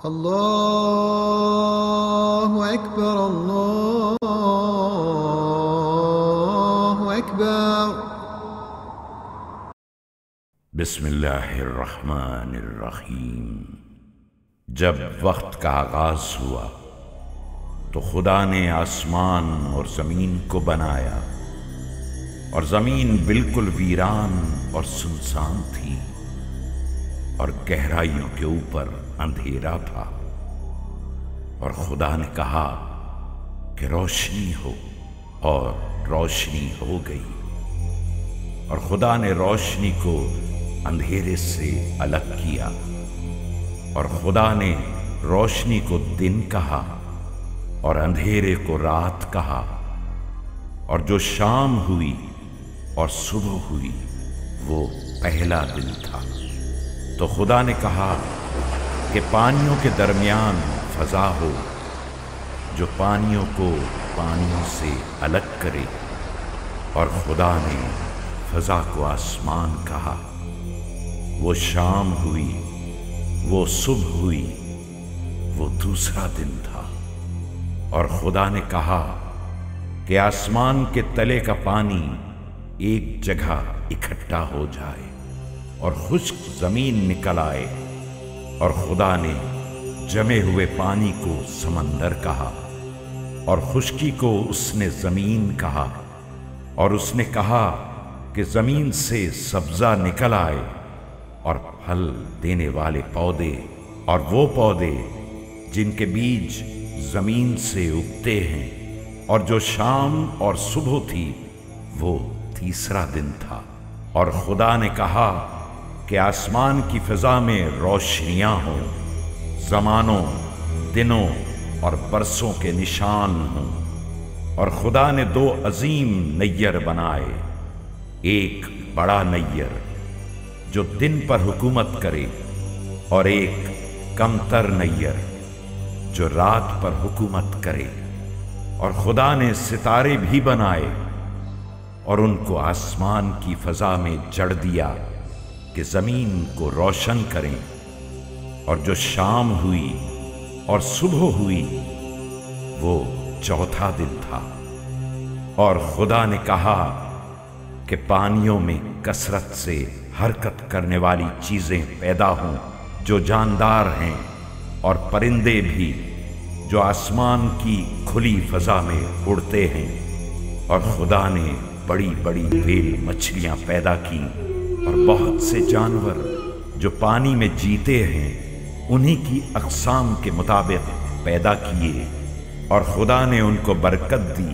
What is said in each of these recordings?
الله أكبر الله أكبر. بسم اللہ الرحمن الرحیم۔ جب وقت کا آغاز ہوا تو خدا نے آسمان اور زمین کو بنایا، اور زمین بالکل ویران اور سنسان تھی، اور گہرائیوں کے اوپر اندھیرا تھا، اور خدا نے کہا کہ روشنی ہو، اور روشنی ہو گئی۔ اور خدا نے روشنی کو اندھیرے سے الگ کیا، اور خدا نے روشنی کو دن کہا اور اندھیرے کو رات کہا۔ اور جو شام ہوئی اور صبح ہوئی وہ پہلا دن تھا۔ تو خدا نے کہا کہ پانیوں کے درمیان فضا ہو، جو پانیوں کو پانیوں سے الگ کرے۔ اور خدا نے فضا کو آسمان کہا۔ وہ شام ہوئی، وہ صبح ہوئی، وہ دوسرا دن تھا۔ اور خدا نے کہا کہ آسمان کے تلے کا پانی ایک جگہ اکٹھا ہو جائے اور خشک زمین نکل آئے۔ اور خدا نے جمے ہوئے پانی کو سمندر کہا، اور خشکی کو اس نے زمین کہا۔ اور اس نے کہا کہ زمین سے سبزہ نکل آئے، اور پھل دینے والے پودے، اور وہ پودے جن کے بیج زمین سے اگتے ہیں۔ اور جو شام اور صبح تھی وہ تیسرا دن تھا۔ اور خدا نے کہا کہ آسمان کی فضا میں روشنیاں ہوں، زمانوں، دنوں اور برسوں کے نشان ہوں۔ اور خدا نے دو عظیم نیر بنائے، ایک بڑا نیر جو دن پر حکومت کرے، اور ایک کم تر نیر جو رات پر حکومت کرے۔ اور خدا نے ستارے بھی بنائے اور ان کو آسمان کی فضا میں جڑ دیا کہ زمین کو روشن کریں۔ اور جو شام ہوئی اور صبح ہوئی وہ چوتھا دن تھا۔ اور خدا نے کہا کہ پانیوں میں کثرت سے حرکت کرنے والی چیزیں پیدا ہوں جو جاندار ہیں، اور پرندے بھی جو آسمان کی کھلی فضا میں اڑتے ہیں۔ اور خدا نے بڑی بڑی ویل مچھلیاں پیدا کی، اور بہت سے جانور جو پانی میں جیتے ہیں انہی کی اقسام کے مطابق پیدا کیے۔ اور خدا نے ان کو برکت دی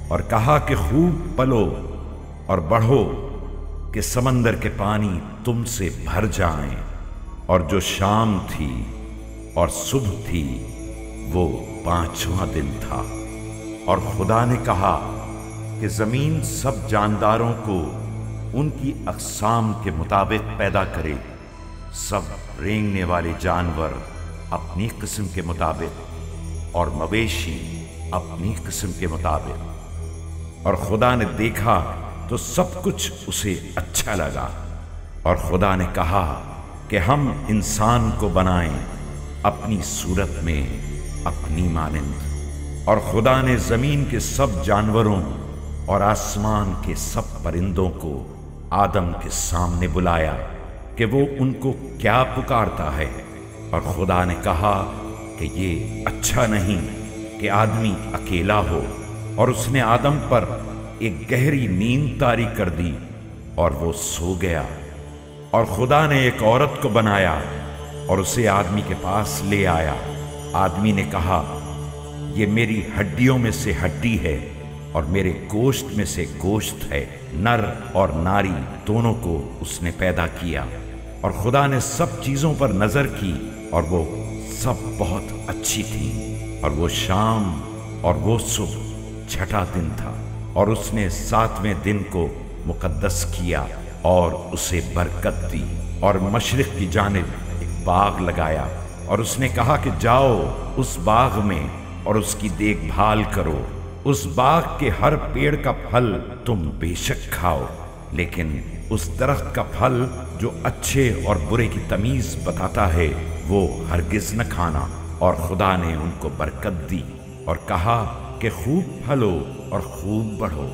اور کہا کہ خوب پلو اور بڑھو کہ سمندر کے پانی تم سے بھر جائیں۔ اور جو شام تھی اور صبح تھی وہ پانچواں دن تھا۔ اور خدا نے کہا کہ زمین سب جانداروں کو ان کی اقسام کے مطابق پیدا کرے، سب رینگنے والے جانور اپنی قسم کے مطابق، اور مویشی اپنی قسم کے مطابق۔ اور خدا نے دیکھا تو سب کچھ اسے اچھا لگا۔ اور خدا نے کہا کہ ہم انسان کو بنائیں اپنی صورت میں اپنی مانند۔ اور خدا نے زمین کے سب جانوروں اور آسمان کے سب پرندوں کو آدم کے سامنے بلایا کہ وہ ان کو کیا پکارتا ہے۔ اور خدا نے کہا کہ یہ اچھا نہیں کہ آدمی اکیلا ہو، اور اس نے آدم پر ایک گہری نیند طاری کر دی اور وہ سو گیا۔ اور خدا نے ایک عورت کو بنایا اور اسے آدمی کے پاس لے آیا۔ آدمی نے کہا یہ میری ہڈیوں میں سے ہڈی ہے اور میرے گوشت میں سے گوشت ہے۔ نر اور ناری دونوں کو اس نے پیدا کیا۔ اور خدا نے سب چیزوں پر نظر کی اور وہ سب بہت اچھی تھی۔ اور وہ شام اور وہ صبح چھٹا دن تھا۔ اور اس نے ساتویں دن کو مقدس کیا اور اسے برکت دی، اور مشرق کی جانب ایک باغ لگایا۔ اور اس نے کہا کہ جاؤ اس باغ میں اور اس کی دیکھ بھال کرو۔ اس باغ کے ہر پیڑ کا پھل تم بے شک کھاؤ، لیکن اس درخت کا پھل جو اچھے اور برے کی تمیز بتاتا ہے وہ ہرگز نہ کھانا، اور خدا نے ان کو برکت دی اور کہا کہ خوب پھلو اور خوب بڑھو۔